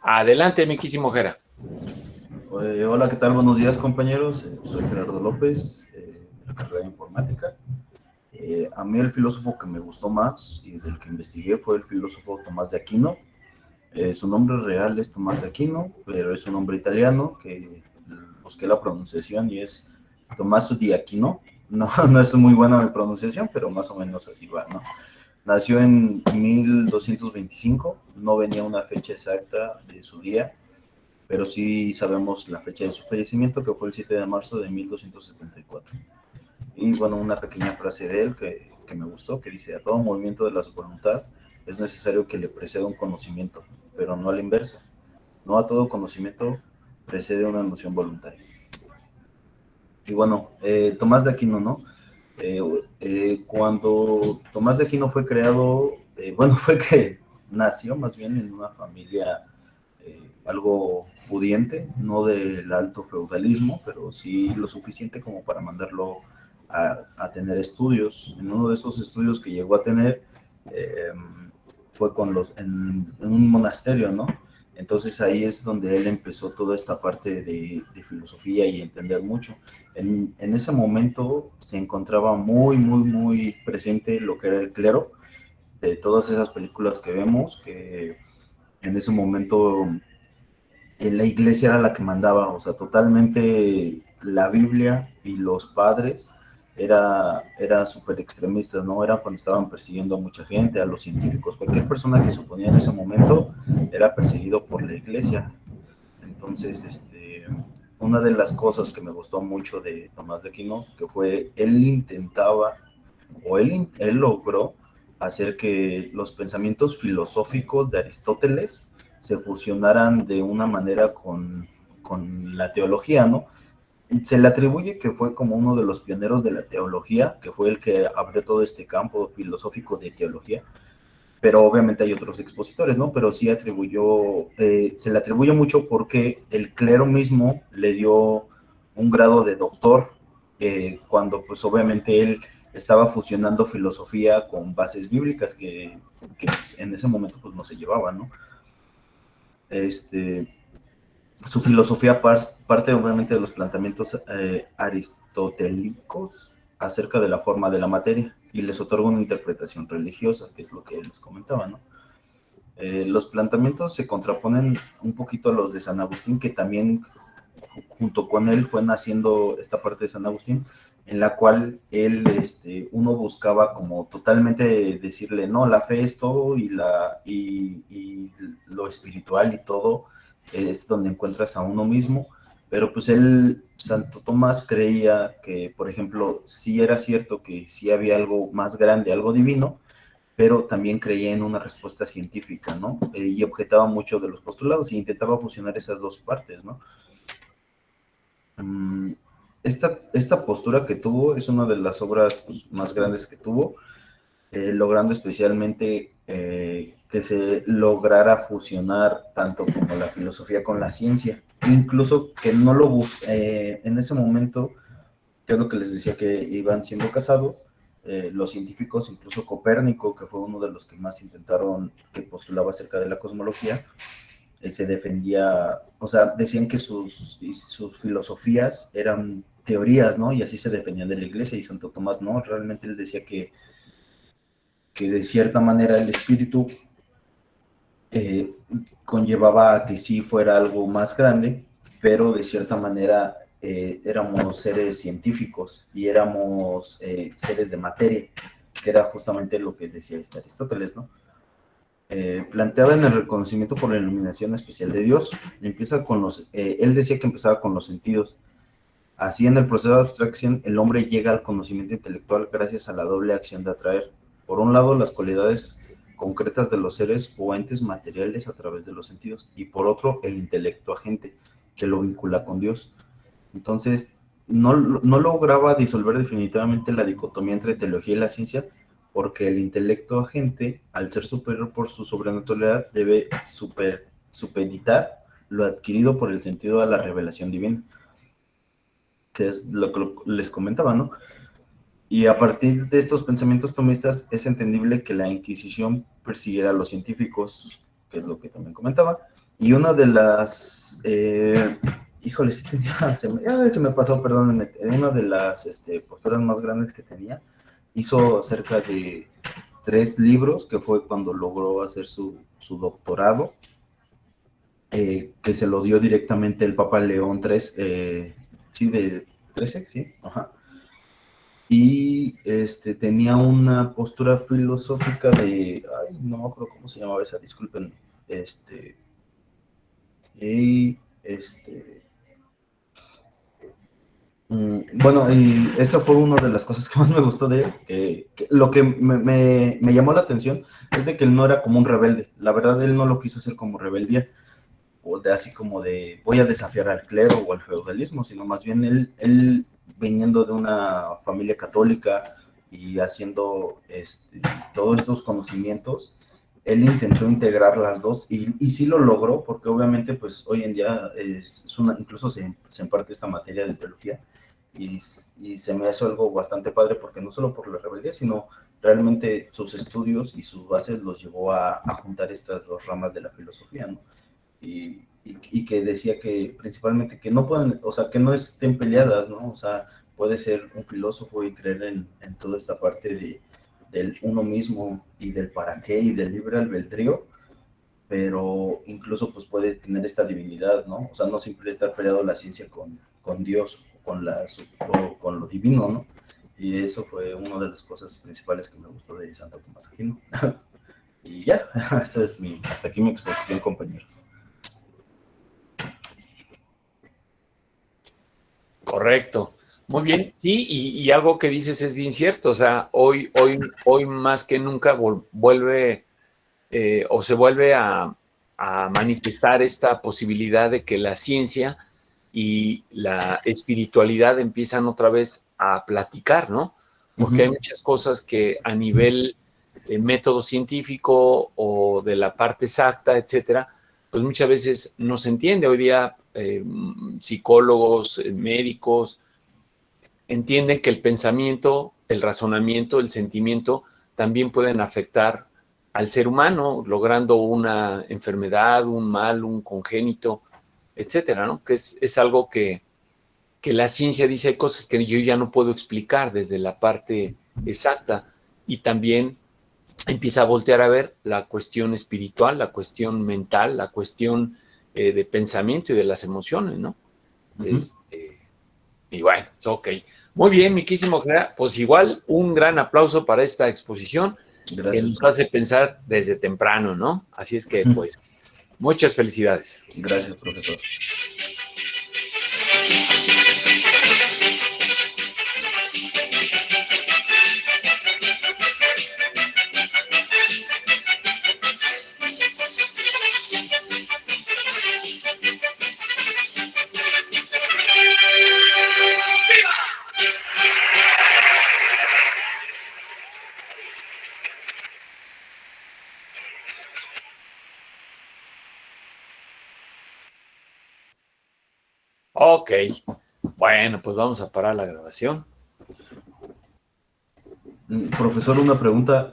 Adelante, mi quísimo Jera. Hola, ¿qué tal? Buenos días, compañeros. Soy Gerardo López, de la carrera de informática. A mí el filósofo que me gustó más y del que investigué fue el filósofo Tomás de Aquino. Su nombre real es Tomás de Aquino, pero es un nombre italiano que busqué la pronunciación y es Tommaso di Aquino. No, no es muy buena mi pronunciación, pero más o menos así va, ¿no? Nació en 1225, no venía una fecha exacta de su día, pero sí sabemos la fecha de su fallecimiento, que fue el 7 de marzo de 1274. Y bueno, una pequeña frase de él que me gustó, que dice: a todo movimiento de la voluntad es necesario que le preceda un conocimiento, pero no a la inversa. No a todo conocimiento precede una noción voluntaria. Y bueno, Tomás de Aquino, ¿no? Cuando Tomás de Aquino fue creado, bueno, fue que nació más bien en una familia algo pudiente, no del alto feudalismo, pero sí lo suficiente como para mandarlo a tener estudios. En uno de esos estudios que llegó a tener eh, fue en un monasterio, ¿no? Entonces ahí es donde él empezó toda esta parte de filosofía y entender mucho. En ese momento se encontraba muy presente lo que era el clero, de todas esas películas que vemos, que en ese momento la iglesia era la que mandaba, o sea, totalmente la Biblia y los padres era súper extremistas, ¿no? Era cuando estaban persiguiendo a mucha gente, a los científicos, cualquier persona que se oponía en ese momento era perseguido por la iglesia. Entonces, una de las cosas que me gustó mucho de Tomás de Aquino, que fue, él intentaba, o él logró hacer que los pensamientos filosóficos de Aristóteles se fusionaran de una manera con la teología, ¿no? Se le atribuye que fue como uno de los pioneros de la teología, que fue el que abrió todo este campo filosófico de teología, pero obviamente hay otros expositores, ¿no? Pero sí se le atribuyó mucho porque el clero mismo le dio un grado de doctor, cuando pues obviamente él estaba fusionando filosofía con bases bíblicas que en ese momento pues no se llevaban, ¿no? Este, Su filosofía parte obviamente de los planteamientos aristotélicos acerca de la forma de la materia y les otorga una interpretación religiosa, que es lo que les comentaba, ¿no? Los planteamientos se contraponen un poquito a los de San Agustín, que también junto con él fue naciendo esta parte de San Agustín, en la cual él, uno buscaba como totalmente decirle, no, la fe es todo y lo espiritual y todo es donde encuentras a uno mismo, pero pues él, Santo Tomás, creía que, por ejemplo, sí era cierto que sí había algo más grande, algo divino, pero también creía en una respuesta científica, ¿no? Y objetaba mucho de los postulados y intentaba fusionar esas dos partes, ¿no? Mm, esta postura que tuvo es una de las obras pues, más grandes que tuvo, logrando especialmente que se lograra fusionar tanto como la filosofía con la ciencia, incluso que no lo en ese momento, que es lo que les decía, que iban siendo casados, los científicos, incluso Copérnico, que fue uno de los que más intentaron, que postulaba acerca de la cosmología, se defendía, o sea, decían que sus filosofías eran teorías, ¿no? Y así se defendían de la iglesia, y Santo Tomás no, realmente él decía que de cierta manera el espíritu eh, conllevaba a que sí fuera algo más grande, pero de cierta manera éramos seres científicos y éramos seres de materia, que era justamente lo que decía Aristóteles, ¿no? Planteaba en el reconocimiento por la iluminación especial de Dios. Él decía que empezaba con los sentidos. Así, en el proceso de abstracción, el hombre llega al conocimiento intelectual gracias a la doble acción de atraer, por un lado, las cualidades concretas de los seres o entes materiales a través de los sentidos, y por otro, el intelecto agente, que lo vincula con Dios. Entonces, no lograba disolver definitivamente la dicotomía entre teología y la ciencia, porque el intelecto agente, al ser superior por su sobrenaturalidad, debe supeditar lo adquirido por el sentido de la revelación divina, que es lo que les comentaba, ¿no? Y a partir de estos pensamientos tomistas es entendible que la Inquisición persiguiera a los científicos, que es lo que también comentaba. Y una de las, híjole, sí tenía, se me pasó, perdón, una de las posturas más grandes que tenía, hizo cerca de 3 libros, que fue cuando logró hacer su doctorado, que se lo dio directamente el Papa León XIII, sí, de 13, sí, ajá. Y tenía una postura filosófica de, ay, no me acuerdo cómo se llamaba esa, disculpen, y bueno, y eso fue una de las cosas que más me gustó de él, que lo que me llamó la atención es de que él no era como un rebelde. La verdad, él no lo quiso hacer como rebeldía, o de así como de voy a desafiar al clero o al feudalismo, sino más bien él viniendo de una familia católica y haciendo todos estos conocimientos, él intentó integrar las dos y sí lo logró, porque obviamente pues hoy en día incluso se imparte esta materia de teología, y se me hace algo bastante padre, porque no solo por la rebeldía, sino realmente sus estudios y sus bases los llevó a juntar estas dos ramas de la filosofía, ¿no? Y que decía que principalmente que no pueden, o sea, que no estén peleadas, ¿no? O sea, puede ser un filósofo y creer en toda esta parte del uno mismo y del para qué y del libre albedrío, pero incluso pues puede tener esta divinidad, ¿no? O sea, no siempre estar peleado la ciencia con Dios o con lo divino, ¿no? Y eso fue una de las cosas principales que me gustó de Santo Tomás Aquino. Y ya, hasta aquí mi exposición, compañeros. Correcto. Muy bien. Sí, y algo que dices es bien cierto. O sea, hoy más que nunca vuelve o se vuelve a manifestar esta posibilidad de que la ciencia y la espiritualidad empiezan otra vez a platicar, ¿no? Porque hay muchas cosas que a nivel método científico o de la parte exacta, etcétera, pues muchas veces no se entiende. Hoy día psicólogos, médicos entienden que el pensamiento, el razonamiento, el sentimiento también pueden afectar al ser humano, logrando una enfermedad, un mal, un congénito, etcétera, ¿no? Que es algo que la ciencia dice, hay cosas que yo ya no puedo explicar desde la parte exacta, y también empieza a voltear a ver la cuestión espiritual, la cuestión mental, la cuestión de pensamiento y de las emociones, ¿no? Y bueno, ok. Muy bien, miquísimo. Pues igual un gran aplauso para esta exposición que Gracias, nos profe. hace pensar desde temprano, ¿no? Así es que, pues, muchas felicidades. Gracias, profesor. Ok. Bueno, pues vamos a parar la grabación. Profesor, una pregunta.